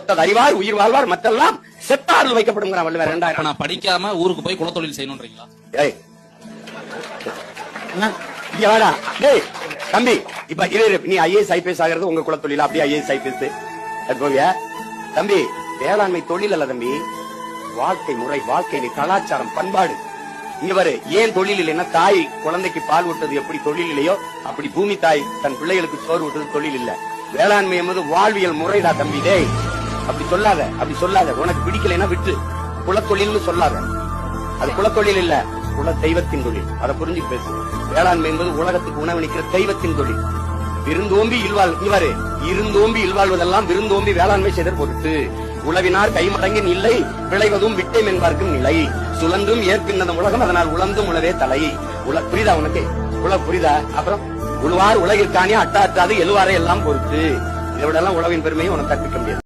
ஒத்தது அறிவார் உயிர் வாழ்வார் மற்றெல்லாம் செத்தாரில் வைக்கப்படும் வள்ளுவர். 2000 நான் படிக்காம ஊருக்கு போய் குலத்தொழில் செய்யணும்ன்றீங்களா? இங்க வாடா டேய் தம்பி, இப்ப நீ IAS IPS ஆகிறது உங்க குலத்தொழில், அப்படியே IAS IPS போவியா தம்பி? வேளாண்மை தொழில் அல்ல தம்பி, வாழ்க்கை முறை, வாழ்க்கை கலாச்சாரம், பண்பாடு. இங்க பாரு, ஏன் தொழில் இல்லைன்னா தாய் குழந்தைக்கு பால் ஊட்டுறது எப்படி தொழில் இல்லையோ அப்படி பூமி தாய் தன் பிள்ளைகளுக்கு சோறு ஊட்டுறது தொழில் இல்ல. வேளாண்மை என்பது வாழ்வியல் முறைடா தம்பி. டேய் அப்படி சொல்லாத. உனக்கு பிடிக்கலைன்னா விட்டு குலத்தொழில்னு சொல்லாத. அது குலத்தொழில் இல்ல, குல தெய்வத்தின் தொழில். அதை புரிஞ்சு பேசு. வேளாண்மை என்பது உலகத்துக்கு உணவளிக்கிற தெய்வத்தின் தொழில். விருந்தோம்பி இல்வாழ்வு, இருந்தோம்பி இல்வாழ்வதெல்லாம் விருந்தோம்பி வேளாண்மை செய்தற் பொருட்டு. உழவினார் கைமடங்கின் இல்லை, விளைவதும் விட்டேம் என்பார்க்கும் நிலை. சுழன்றும் ஏற்கின்ற உலகம், அதனால் உழந்தும் உழவே தலை. புரியுதா உனக்கு? புரியுதா? அப்புறம் உழுவார் உலகிற்கானே அட்டாற்றாது எழுவாரை எல்லாம் பொறுத்து. இதை விட எல்லாம் உழவின் பெருமையை உனக்கு கற்பிக்க முடியாது.